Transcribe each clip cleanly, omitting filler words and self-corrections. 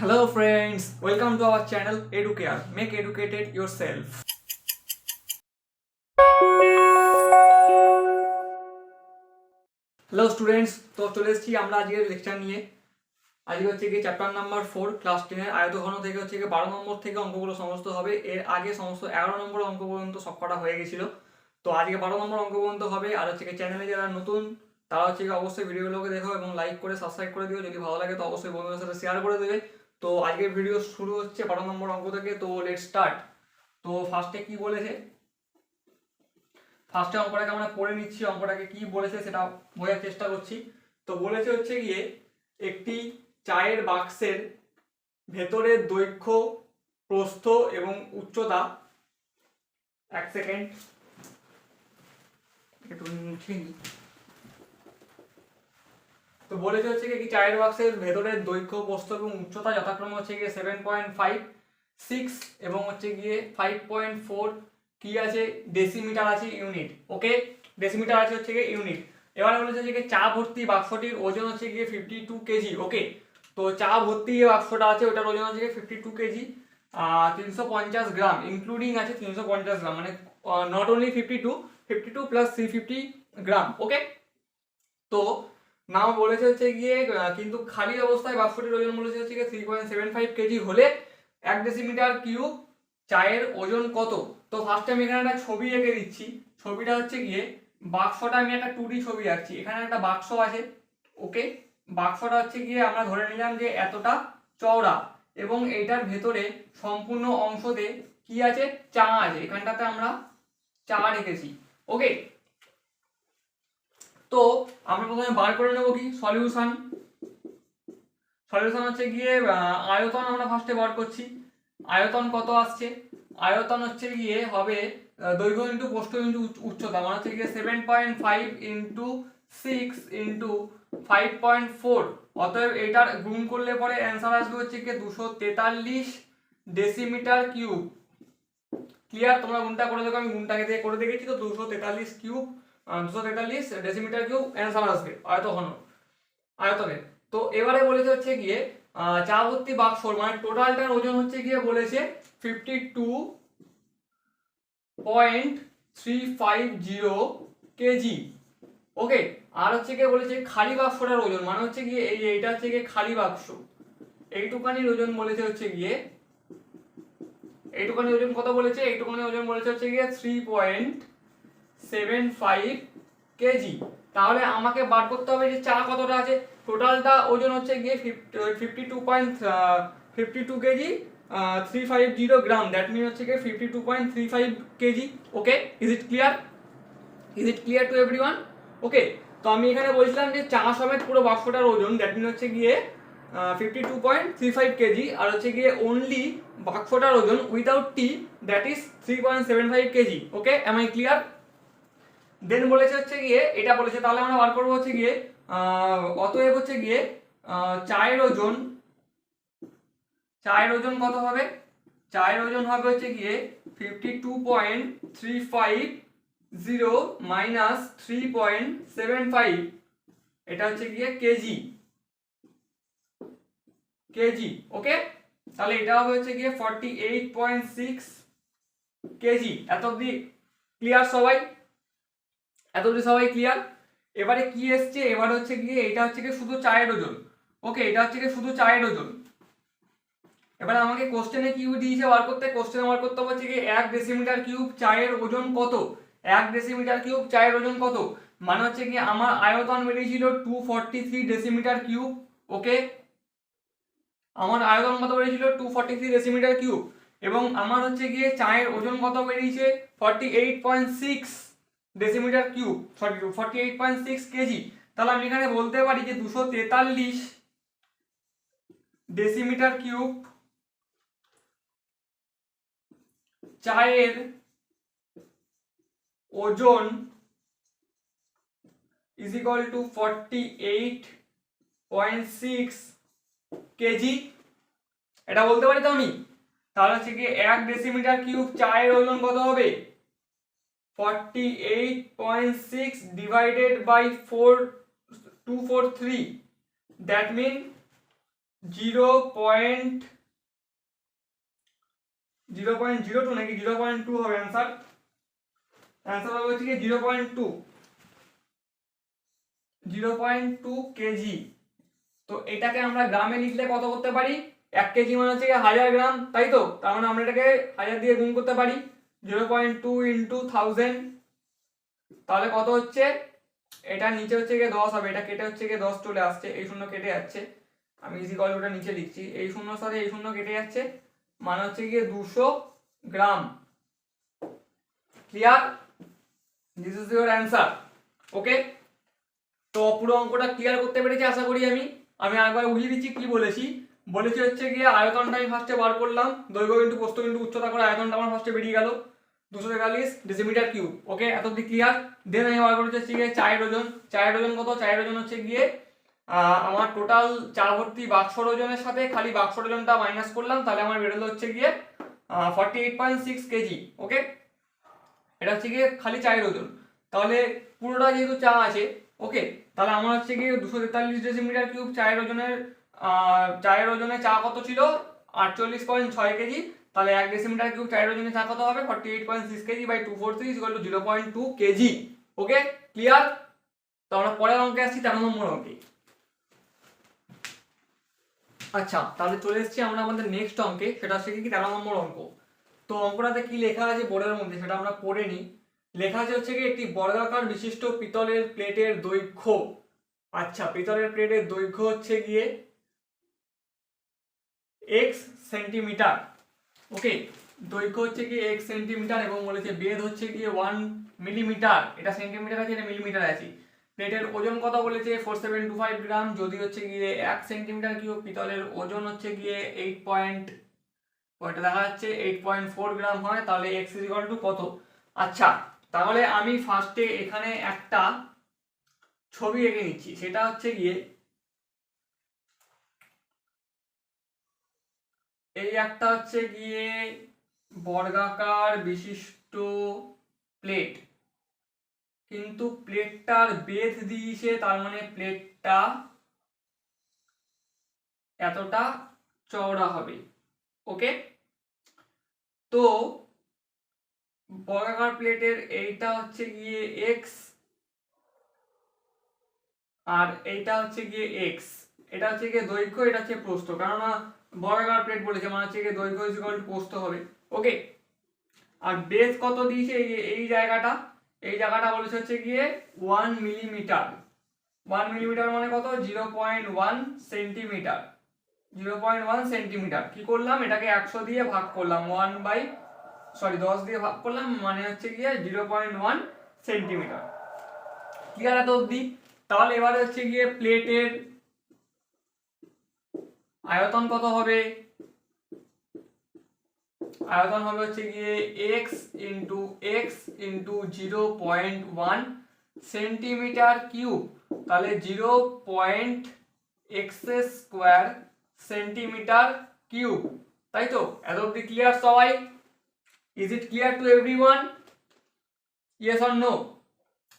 Hello friends, welcome to our channel Educare. Make educated yourself. Hello students, তো চলে এসেছি আমরা আজকের লেকচার নিয়ে। আজকে হচ্ছে কি চ্যাপ্টার নাম্বার 4 ক্লাস 10 এর আয়তঘন থেকে হচ্ছে কি 12 নম্বর থেকে অঙ্কগুলো সমস্ত হবে। এর আগে সমস্ত 11 নম্বর অঙ্ক পর্যন্ত সব কটা হয়ে গেছিল। তো আজকে 12 নম্বর অঙ্ক পর্যন্ত হবে। আর হচ্ছে কি চ্যানেলে যারা নতুন তারা হচ্ছে কি অবশ্যই ভিডিওগুলোকে দেখো এবং লাইক করে সাবস্ক্রাইব করে দিও। যদি ভালো লাগে তো অবশ্যই বন্ধুদের সাথে শেয়ার করে দেবে। তো আজকের ভিডিও শুরু হচ্ছে 12 নম্বর অঙ্ক থেকে। তো লেটস স্টার্ট। তো ফার্স্টে কি বলেছে, ফার্স্টে অঙ্কটাকে আমরা পড়ে নিচ্ছি, অঙ্কটাকে কি বলেছে সেটা বোঝার চেষ্টা করছি। তো বলেছে হচ্ছে গিয়ে একটি চায়ের বাক্সের ভেতরের দৈর্ঘ্য, প্রস্থ এবং উচ্চতা, এক সেকেন্ড একটু মুছে নিই। তো বলেছে হচ্ছে কি চায়ের বাক্সের ভেতরের দৈর্ঘ্য, প্রস্থ এবং উচ্চতা যথাক্রমে হচ্ছে গিয়ে 7.5, 6 এবং হচ্ছে গিয়ে 5.4 কি আছে ডেসিমিটার আছে ইউনিট। ওকে, ডেসিমিটার আছে হচ্ছে গিয়ে ইউনিট। এবারে বলেছে হচ্ছে গিয়ে চা ভর্তি বাক্সটির ওজন হচ্ছে গিয়ে 52 কেজি। ওকে, তো চা ভর্তি যে বাক্সটা আছে ওটার ওজন হচ্ছে গিয়ে 52 কেজি, 350 গ্রাম ইনক্লুডিং আছে 350 গ্রাম, মানে নট অনলি 52 প্লাস 350 গ্রাম। ওকে, তো নাও বলেছে হচ্ছে গিয়ে কিন্তু খালি অবস্থায় বাক্সটির ওজন বলেছে হচ্ছে গিয়ে 3.75 কেজি হলে 1 ডেসিমিটার কিউব চায়ের ওজন কত। তো ফার্স্টে আমি এখানে একটা ছবি এঁকে দিচ্ছি। ছবিটা হচ্ছে গিয়ে বাক্সটা আমি একটা 2D ছবি আঁকছি। এখানে একটা বাক্স আছে। ওকে, বাক্সটা হচ্ছে গিয়ে আমরা ধরে নিলাম যে এতটা চওড়া এবং এইটার ভেতরে সম্পূর্ণ অংশতে কি আছে, চা আছে। এখানটাতে আমরা চা রেখেছি। ওকে, তো আমরা প্রথমে বার করে নেব কি সলিউশন। সলিউশন হচ্ছে গিয়ে আয়তন আমরা ফার্স্টে বার করছি। আয়তন কত আসছে, আয়তন হচ্ছে গিয়ে হবে দৈর্ঘ্য ইন্টু প্রস্থ ইন্টু উচ্চতা, মানে হচ্ছে গিয়ে 7.5 ইন্টু 6 ইন্টু 5.4। অতএব এটার গুণ করলে পরে অ্যান্সার আসবে হচ্ছে গিয়ে 243 ডেসিমিটার কিউব। ক্লিয়ার? তোমরা গুণটা করে দেখো, আমি গুণটাকে দিয়ে করে দেখেছি। তো 243 কিউব 243 ডেসিমিটার কিউব অ্যান্সার আসবে আয়তনের। তো এবারে বলেছে হচ্ছে গিয়ে চা ভর্তি বাক্সর মানে টোটালটার ওজন হচ্ছে গিয়ে বলেছে 52.350 কেজি। ওকে, আর হচ্ছে গিয়ে বলেছে খালি বাক্সটার ওজন, মানে হচ্ছে গিয়ে এইটা হচ্ছে গিয়ে খালি বাক্স, এইটুকানির ওজন বলেছে হচ্ছে গিয়ে, এইটুকানি ওজন কত বলেছে, এইটুকানি ওজন বলেছে হচ্ছে গিয়ে 3.75 কেজি। তাহলে আমাকে বার করতে হবে যে চা কতটা আছে। টোটালটা ওজন হচ্ছে গিয়ে 52 কেজি 350 গ্রাম, দ্যাট মিন হচ্ছে গিয়ে 52.35 KG. Okay, is it clear? Is it clear to everyone? Okay, তো আমি এখানে বলছিলাম যে চা সমেত পুরো বাক্সটার ওজন দ্যাট মিন হচ্ছে গিয়ে 52.35 কেজি, আর হচ্ছে গিয়ে অনলি বাক্সটার ওজন without tea that is 3.75 KG. Okay, am I clear? Then বলেছে হচ্ছে গিয়ে এটা বলেছে, তাহলে আমরা বার করবো হচ্ছে গিয়ে অতএব হচ্ছে গিয়ে চায়ের ওজন, চায়ের ওজন কত হবে, চায়ের ওজন হবে হচ্ছে গিয়ে 52.350 মাইনাস 3.75, এটা হচ্ছে গিয়ে কেজি। ওকে, তাহলে এটা হবে হচ্ছে গিয়ে 48.6 কেজি। এত অবধি ক্লিয়ার সবাই? এত অবধি সবাই ক্লিয়ার? এবারে কি এসছে, এবারে হচ্ছে গিয়ে এটা হচ্ছে গিয়ে শুধু চায়ের ওজন। ওকে, এটা হচ্ছে গিয়ে শুধু চায়ের ওজন। এবারে আমাকে কোশ্চেনে কি দিয়েছে বার করতে, কোশ্চেনে বার করতে হচ্ছে কি 1 ডেসিমিটার কিউব চায়ের ওজন কত। 1 ডেসিমিটার কিউব চায়ের ওজন কত, মানে হচ্ছে কি আমার আয়তন বেরিয়েছিল 243 ডেসিমিটার কিউব। ওকে, আমার আয়তন কত বেরিয়েছিল 243 ডেসিমিটার কিউব, এবং আমার হচ্ছে গিয়ে চায়ের ওজন কত বেরিয়েছে 48.6 ডেসিমিটার কিউব, সরি 48.6 কেজি। তাহলে আমি এখানে বলতে পারি যে 243 ডেসিমিটার কিউব চায়ের ওজন ইজ ইকুয়াল টু 48.6 কেজি, এটা বলতে পারি তো আমি। তাহলে হচ্ছে কি 1 ডেসিমিটার কিউব চায়ের ওজন কত হবে 48.6 ডিভাইডেড বাই 4243, দ্যাট মিন 0.02 নাকি 0.2 হবে অ্যান্সার হবে হচ্ছে কি 0.2 কেজি। তো এটাকে আমরা গ্রামে লিখলে কত করতে পারি, 1 কেজি মানে হচ্ছে 1000 গ্রাম, তাই তো? তার মানে আমরা এটাকে 1000 দিয়ে গুণ করতে পারি, 0.2 ইন্টু 1000, তাহলে কত হচ্ছে, এটা নিচে হচ্ছে গিয়ে 10 হবে, এটা কেটে হচ্ছে গিয়ে 10 চলে আসছে, এই শূন্য কেটে যাচ্ছে, আমি ইজিকল ওটা নিচে লিখছি, এই শূন্যর সাথে এই শূন্য কেটে যাচ্ছে, মানে হচ্ছে গিয়ে 200 gram. Clear? This is your answer. Okay, তো পুরো অঙ্কটা ক্লিয়ার করতে পেরেছি আশা করি। আমি আরেকবার বুঝিয়ে দিচ্ছি কি বলেছি। বলেছি হচ্ছে গিয়ে আয়তনটা আমি ফার্স্টে বার করলাম, দৈর্ঘ্য ইন্টু প্রস্থ ইন্টু উচ্চতা করে আয়তনটা আমার ফার্স্টে বেরিয়ে গেল 243 ডেসিমিটার কিউব। ওকে, এত অব্দি ক্লিয়ার। দেন আমি বার করেছি হচ্ছে গিয়ে চায়ের ওজন। চায়ের ওজন কত? চায়ের ওজন হচ্ছে গিয়ে আমার টোটাল চা ভর্তি বাক্সর ওজনের সাথে খালি বাক্সর ওজনটা মাইনাস করলাম, তাহলে আমার বেরোলো হচ্ছে গিয়ে 48.6 কেজি। ওকে, এটা হচ্ছে গিয়ে খালি চায়ের ওজন। তাহলে পুরোটা যেহেতু চা আছে, ওকে, তাহলে আমার হচ্ছে গিয়ে 243 ডেসিমিটার কিউব চায়ের ওজনে চা কত ছিল? 48.6 কেজি। তাহলে 1 ডেসিমিটার কিউব চায়ের ওজনে চা কত হবে? 48.6 KG by 243 equal to 0.2 KG. Okay, clear? তো আমরা পরের অঙ্কে আসছি, 13 নম্বর অঙ্কে। আচ্ছা, তাহলে চলে এসেছি আমরা আমাদের নেক্সট অঙ্কে, সেটা হচ্ছে কি 13 নম্বর অঙ্ক। তো অঙ্কটাতে কি লেখা আছে বোর্ডের মধ্যে সেটা আমরা পড়ে নিই। লেখা আছে হচ্ছে কি একটি বর্গাকার বিশিষ্ট পিতলের প্লেটের দৈর্ঘ্য। আচ্ছা, পিতলের প্লেটের দৈর্ঘ্য হচ্ছে গিয়ে x সেন্টিমিটার। ওকে, দৈর্ঘ্য হচ্ছে কি x সেন্টিমিটার এবং বলেছে বেধ হচ্ছে গিয়ে 1 মিলিমিটার। এটা সেন্টিমিটার আছে, এটা মিলিমিটার আছে। প্লেটের ওজন কত বলেছে? 4725 গ্রাম। যদি হচ্ছে গিয়ে 1 সেন্টিমিটার কিউব পিতলের ওজন হচ্ছে গিয়ে 8.4 গ্রাম হয়, তাহলে x ইকুয়াল টু কত? আচ্ছা, তাহলে আমি ফার্স্টে এখানে একটা ছবি এঁকে নিচ্ছি, সেটা হচ্ছে গিয়ে এই একটা হচ্ছে গিয়ে বর্গাকার বিশিষ্ট প্লেট, কিন্তু প্লেটটার বেধ দিয়েছে, তার মানে প্লেটটা এতটা চওড়া হবে। ওকে, তো বর্গাকার প্লেটের এইটা হচ্ছে গিয়ে x আর এইটা হচ্ছে গিয়ে x, এটা হচ্ছে গিয়ে দৈর্ঘ্য, এটা হচ্ছে প্রস্থ, কারণ বর্গাকার প্লেট বলেছে মানে হচ্ছে গিয়ে দৈর্ঘ্য ইকুয়াল টু প্রস্থ হবে। ওকে, আর বেস কত দিয়েছে? এই জায়গাটা বলেছে হচ্ছে গিয়ে 1 মিলিমিটার। 1 মিলিমিটার মানে কত? 0.1 সেন্টিমিটার। 0.1 সেন্টিমিটার। কি করলাম? এটাকে 100 দিয়ে ভাগ করলাম, 10 দিয়ে ভাগ করলাম, মানে হচ্ছে গিয়ে 0.1 সেন্টিমিটার। ক্লিয়ার এত অবধি? তাহলে এবারে হচ্ছে গিয়ে প্লেটের আয়তন কত হবে? আয়তন হবে হচ্ছে গিয়ে x ইন্টু 0.1 সেন্টিমিটার কিউব। তাহলে 0.x স্কোয়ার সেন্টিমিটার কিউব, তাই তো? এত অবধি ক্লিয়ার সবাই? Is it clear to everyone? Yes or no?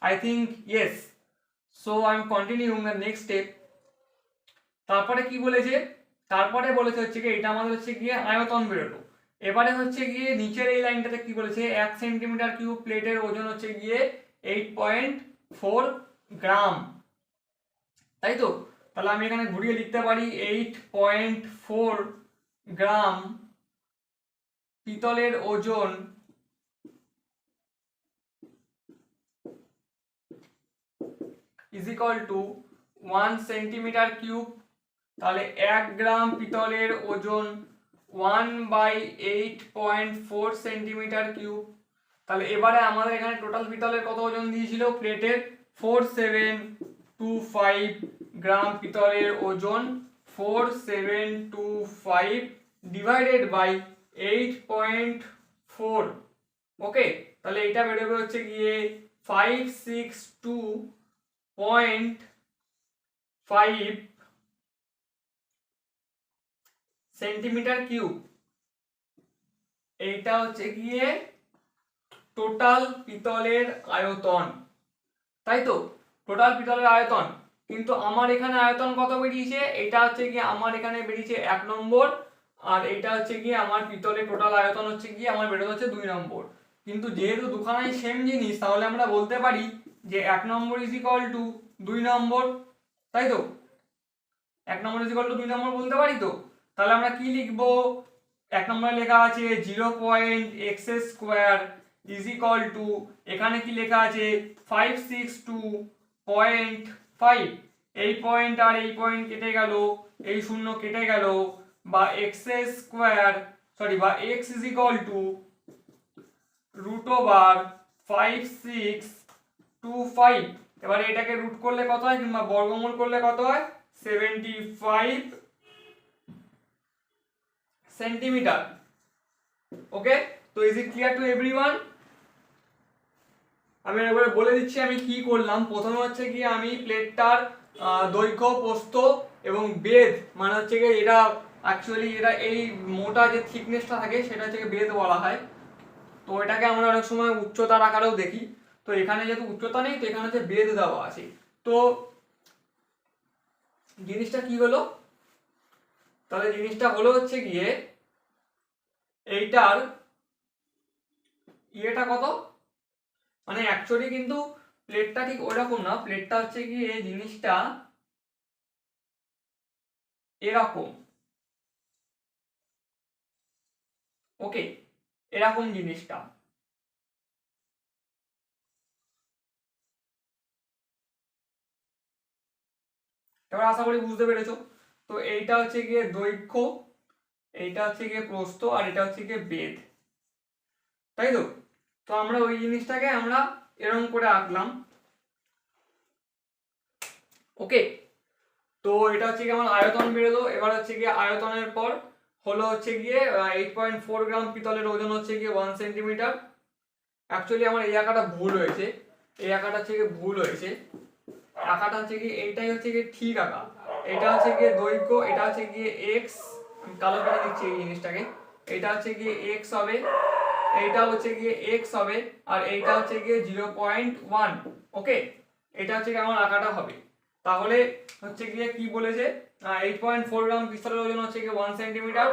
I think yes. So I am continuing the next step. তারপরে কি বলেছে? তারপরে বলেছে হচ্ছে গিয়ে এটা আমাদের হচ্ছে গিয়ে আয়তন বেরোলো। এবারে হচ্ছে গিয়ে নিচের এই লাইনটাতে কি বলেছে? 1 সেন্টিমিটার কিউব প্লেটের ওজন হচ্ছে গিয়ে 8.4 গ্রাম, তাই তো? তাহলে আমি এখানে ঘুরিয়ে লিখতে পারি 8.4 গ্রাম পিতলের ওজন is equal to 1 centimetre cube. তাহলে 1 গ্রাম পিতলের ওজন 1/8.4 সেন্টিমিটার কিউব। তাহলে এবারে আমাদের এখানে টোটাল পিতলের কত ওজন দিয়েছিল প্লেটের? 4725 গ্রাম পিতলের ওজন, 4725 ডিভাইডেড বাই 8.4। ওকে, তাহলে এটা বেরোবে হচ্ছে গিয়ে 562.5 সেন্টিমিটার কিউব। এইটা হচ্ছে গিয়ে টোটাল পিতলের আয়তন, তাই তো? টোটাল পিতলের আয়তন। কিন্তু আমার এখানে আয়তন কত বেরিয়েছে, এটা হচ্ছে গিয়ে আমার এখানে বেরিয়েছে 1 নম্বর, আর এটা হচ্ছে গিয়ে আমার পিতলের টোটাল আয়তন হচ্ছে গিয়ে আমার বেরোতে হচ্ছে 2 নম্বর। কিন্তু যেহেতু দুখানাই সেম জিনিস, তাহলে আমরা বলতে পারি যে 1 নম্বর ইজ ইকুয়াল টু 2 নম্বর, তাই তো? 1 নম্বর ইজ ইকুয়াল টু 2 নম্বর বলতে পারি তো। তাহলে আমরা কি লিখবো, 1 নম্বরে লেখা আছে 0.x² ইজ ইকুয়াল টু, এখানে কি লেখা আছে 562.5, এই পয়েন্ট আর এই পয়েন্ট কেটে গেল, এই শূন্য কেটে গেল, বা x ইজ ইকুয়াল টু √5,625। এবারে এটাকে রুট করলে কত হয় কিংবা বর্গমূল করলে কত হয়, 75 সেন্টিমিটার। ওকে, তো is it clear to everyone? আমি একবার বলে দিচ্ছি আমি কি করলাম। প্রথমে হচ্ছে কি আমি প্লেটটার দৈর্ঘ্য, প্রস্থ এবং বেধ, মানে হচ্ছে কি এটা অ্যাকচুয়ালি এটা এই মোটা যে থিকনেসটা থাকে সেটা হচ্ছে বেধ বলা হয়। তো এটাকে আমরা অনেক সময় উচ্চতার আকারেও দেখি। তো এখানে যেহেতু উচ্চতা নেই, তো এখানে হচ্ছে বেধ দেওয়া আছে। তো জিনিসটা কি হলো, তাহলে জিনিসটা হলো হচ্ছে গিয়ে এইটার ইয়েটা কত, মানে অ্যাকচুয়ালি কিন্তু প্লেটটা ঠিক ওইরকম না, প্লেটটা হচ্ছে গিয়ে এই জিনিসটা এরকম। ওকে, এরকম জিনিসটা। এবার আশা করি বুঝতে পেরেছো। তো এইটা হচ্ছে গিয়ে দৈর্ঘ্য, এইটা হচ্ছে গিয়ে প্রস্থ, আর এটা হচ্ছে গিয়ে বেধ, তাই তো? তো আমরা ওই জিনিসটাকে আমরা এরকম করে আঁকলাম। ওকে, তো এটা হচ্ছে গিয়ে আমার আয়তন বেরোলো। এবার হচ্ছে গিয়ে আয়তনের পর হলো হচ্ছে গিয়ে 8.4 গ্রাম পিতলের ওজন হচ্ছে গিয়ে 1 সেন্টিমিটার। অ্যাকচুয়ালি আমার এই আঁকাটা ভুল হয়েছে, এই আঁকাটা হচ্ছে গিয়ে ভুল হয়েছে। আঁকাটা হচ্ছে গিয়ে এইটাই হচ্ছে গিয়ে ঠিক আঁকা। এটা হচ্ছে গিয়ে দৈর্ঘ্য, এটা হচ্ছে গিয়ে এক্স, আমি কালো করে দিচ্ছি এই জিনিসটাকে। এটা হচ্ছে গিয়ে এক্স হবে, এইটা হচ্ছে গিয়ে এক্স হবে, আর এইটা হচ্ছে গিয়ে 0.1। ওকে, এটা হচ্ছে গিয়ে আমার আঁকাটা হবে। তাহলে হচ্ছে গিয়ে কি বলেছে, 8.4 গ্রাম পিতলের ওজন হচ্ছে গিয়ে 1 সেন্টিমিটার,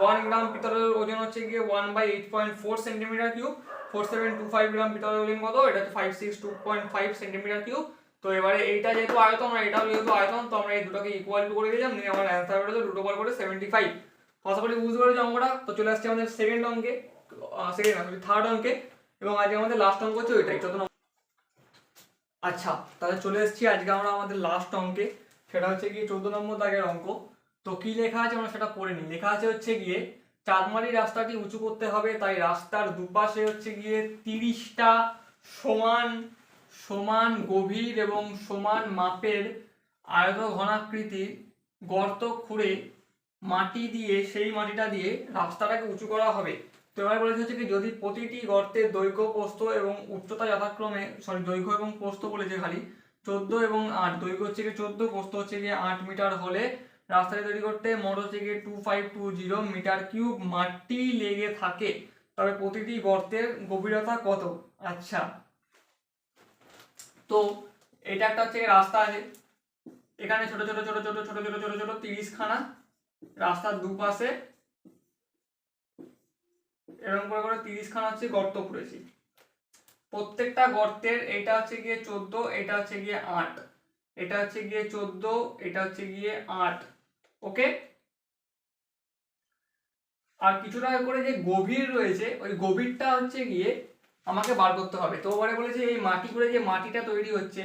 1 গ্রাম পিতলের ওজন হচ্ছে গিয়ে 1/8.4 সেন্টিমিটার কিউব, 4725 গ্রাম পিতলের ওজন কত, এটা হচ্ছে 562.5 সেন্টিমিটার কিউব। তো এবারে এইটা যেহেতু আয়তন আর এটাও যেহেতু আয়তন, তো আমরা এই দুটোকে ইকুয়াল টু করে দিলাম, নিয়ে আমার অ্যান্সার বেরোলো √75। আশা করি বুঝতে পেরেছি অঙ্কটা। তো চলে আসছে আমাদের সেকেন্ড অঙ্কে, থার্ড অঙ্কে, এবং আজকে আমাদের লাস্ট অঙ্ক হচ্ছে ওইটাই, 14 নম্বর। আচ্ছা, তাহলে চলে এসেছি আজকে আমরা আমাদের লাস্ট অঙ্কে, সেটা হচ্ছে গিয়ে 14 নম্বর দাগের অঙ্ক। তো কি লেখা আছে আমরা সেটা পড়ে নিই। লেখা আছে হচ্ছে গিয়ে চাঁদমারি রাস্তাটি উঁচু করতে হবে, তাই রাস্তার দুপাশে হচ্ছে গিয়ে 30টা সমান সমান গভীর এবং সমান মাপের আয়ত ঘনাকৃতির গর্ত খুঁড়ে মাটি দিয়ে, সেই মাটিটা দিয়ে রাস্তাটাকে উঁচু করা হবে। তো এবার বলেছে হচ্ছে কি, যদি প্রতিটি গর্তের দৈর্ঘ্য, প্রস্থ এবং উচ্চতা যথাক্রমে, দৈর্ঘ্য এবং প্রস্থ বলেছে খালি 14 এবং 8, দৈর্ঘ্য হচ্ছে গিয়ে 14, প্রস্থ হচ্ছে গিয়ে 8 মিটার হলে রাস্তাটি তৈরি করতে মোট হচ্ছে গিয়ে 2520 মিটার কিউব মাটি লেগে থাকে, তবে প্রতিটি গর্তের গভীরতা কত? আচ্ছা, তো এটা একটা হচ্ছে রাস্তা আছে, এখানে ছোট ছোট ছোট ছোট ছোট ছোট ছোট ছোট 30 খানা রাস্তার দুপাশে এরকম করে করে 30 খানা হচ্ছে গর্ত খুঁড়েছি। প্রত্যেকটা গর্তের, এটা হচ্ছে গিয়ে 14, এটা হচ্ছে গিয়ে 8, এটা হচ্ছে গিয়ে 14, এটা হচ্ছে গিয়ে 8। ওকে, আর কিছুটা করে যে গভীর রয়েছে, ওই গভীরটা হচ্ছে গিয়ে আমাকে বার করতে হবে। তো ওবারে বলেছে এই মাটি করে যে মাটিটা তৈরি হচ্ছে,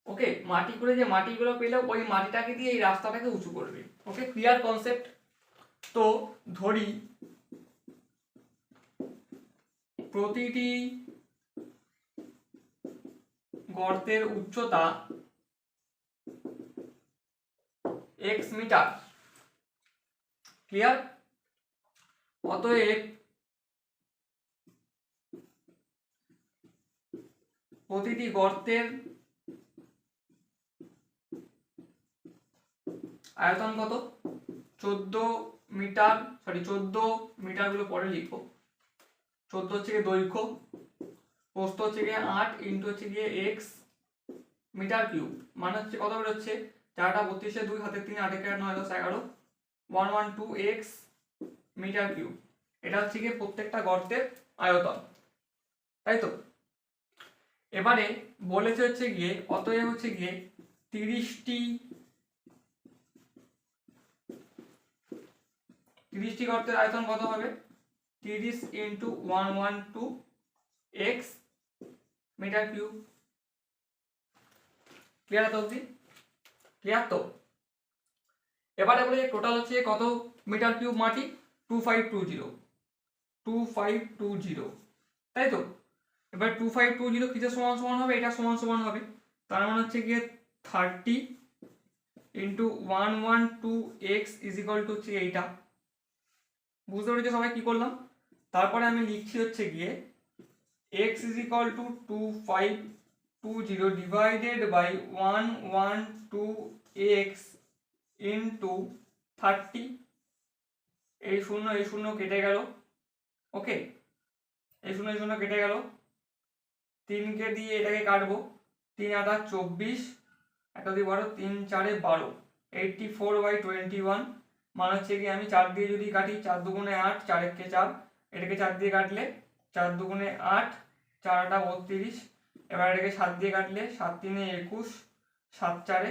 ওকে, মাটি করে যে মাটিগুলো পেলে ওই মাটিটাকে দিয়ে এই রাস্তাটাকে উঁচু করবে। ওকে, ক্লিয়ার কনসেপ্ট? তো ধরি প্রতিটি গর্তের উচ্চতা x মিটার। ক্লিয়ার? অতএব প্রতিটি গর্তের আয়তন কত? 14 মিটার, 14 মিটার গুলো পরে লিখবো। 14 হচ্ছে গিয়ে দৈর্ঘ্য, প্রস্থ হচ্ছে গিয়ে 8 ইন্টু হচ্ছে গিয়ে x, মিটার কিউব, মানে হচ্ছে কত বেরোচ্ছে 4টা 32 2 হাতে 3 8 9 10 11 112x মিটার কিউব। এটা হচ্ছে গিয়ে প্রত্যেকটা গর্তের আয়তন, তাই তো। এবারে বলেছে হচ্ছে গিয়ে অতএব হচ্ছে গিয়ে 30টি গর্তের আয়তন কত হবে 30 × 112x মিটার কিউব। ক্লিয়ার তো অবধি? ক্লিয়ার তো? এবারে বলে টোটাল হচ্ছে কত মিটার কিউব মাটি 2520, তাই তো। এবার 2520 কিসের সমান সমান হবে, এটা সমান সমান হবে, তার মানে হচ্ছে গিয়ে 30 × 112x হচ্ছে এইটা। বুঝতে পেরেছো সবাই কি করলাম? তারপরে আমি লিখছি হচ্ছে গিয়ে x 2520 divided by 112x into 30। এই শূন্য কেটে গেল, ওকে, এই শূন্য কেটে গেল, 3কে দিয়ে এটাকে কাটবো, 3 8 24, একটা দিয়ে 12, 3 4 12, 84/21, মানে হচ্ছে কি আমি 4 দিয়ে যদি কাটি 4 2 8, 4 1 4, এটাকে 4 দিয়ে কাটলে 4 2 8, 4 8 32, এবার এটাকে 7 দিয়ে কাটলে 7 3 21, 7 4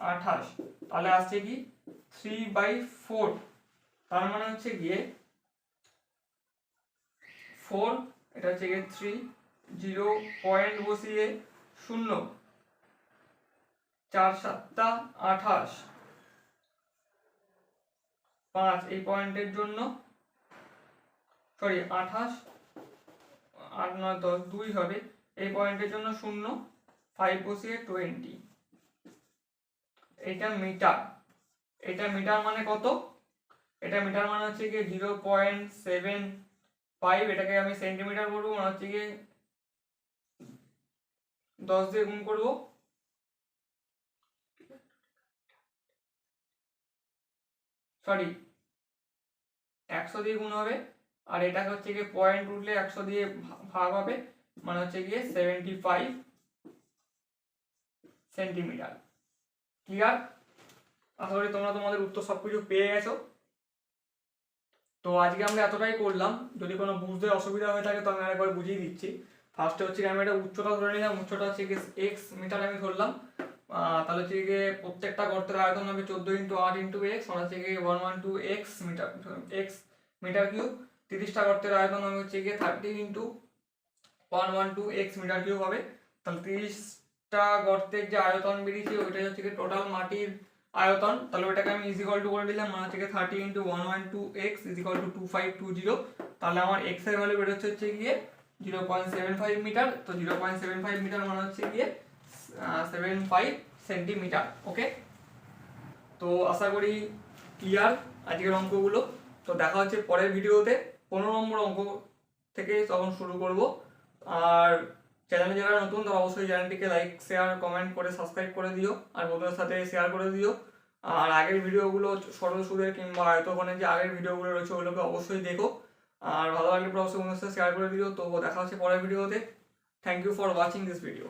28, তাহলে আসছে কি 3/4, তার মানে হচ্ছে গিয়ে 4, এটা হচ্ছে গিয়ে 3, 0 পয়েন্ট বসিয়ে 0, 4 7 28, 5 এই পয়েন্টের জন্য, সরি 28, 8 9 10 2 হবে, এই পয়েন্টের জন্য 0, 5 বসিয়ে 20। এটা মিটার, এটা মিটার মানে কত, এটা মিটার মানে হচ্ছে গিয়ে 0.75, এটাকে আমি সেন্টিমিটার করবো, মানে হচ্ছে গিয়ে 10 দিয়ে গুণ করবো, সরি 100 দিয়ে গুণ হবে, আর এটাকে হচ্ছে গিয়ে পয়েন্ট উঠলে 100 দিয়ে ভাগ হবে, মানে হচ্ছে গিয়ে 75 সেন্টিমিটার। ক্লিয়ার? আশা করি তোমরা তোমাদের উত্তর সবকিছু পেয়ে গেছো। তো আজকে আমরা এতটাই করলাম, যদি কোনো বুঝতে অসুবিধা হয়ে থাকে তো আমি আরেকবার বুঝিয়ে দিচ্ছি। ফার্স্টে হচ্ছে আমি একটা উচ্চতা ধরে নিলাম, উচ্চতা হচ্ছে গিয়ে x মিটার আমি ধরলাম, তাহলে হচ্ছে গিয়ে প্রত্যেকটা গর্তের আয়তন হবে 14 × 8 × x, মানে হচ্ছে গিয়ে 112x মিটার কিউব। 30টা গর্তের আয়তন হবে হচ্ছে গিয়ে 30 × 112x মিটার কিউব হবে। তাহলে 30টা গর্তের যে আয়তন বেরিয়েছে ওইটাই হচ্ছে গিয়ে টোটাল মাটির আয়তন। তাহলে ওটাকে আমি করে দিলাম, মানে হচ্ছে 30 × 112x 2520। তাহলে আমার x এর ভ্যালু বেরোচ্ছে হচ্ছে গিয়ে 0.75 মিটার। তো 0.75 মিটার মানে হচ্ছে গিয়ে 75 সেন্টিমিটার। ওকে, তো আশা করি ক্লিয়ার আজকের অঙ্কগুলো। তো দেখা হচ্ছে পরের ভিডিওতে 15 নম্বর অঙ্ক থেকে তখন শুরু করব। আর চ্যানেলে যারা নতুন তারা অবশ্যই চ্যানেলটিকে লাইক শেয়ার কমেন্ট করে সাবস্ক্রাইব করে দিও, আর বন্ধুদের সাথে শেয়ার করে দিও। আর আগের ভিডিওগুলো সরল সুদের কিংবা আয়তনের যে আগের ভিডিওগুলো রয়েছে ওগুলোকে অবশ্যই দেখো, আর ভালো লাগলে অবশ্যই বন্ধুদের সাথে শেয়ার করে দিও। তো দেখা হচ্ছে পরের ভিডিওতে। Thank you for watching this video.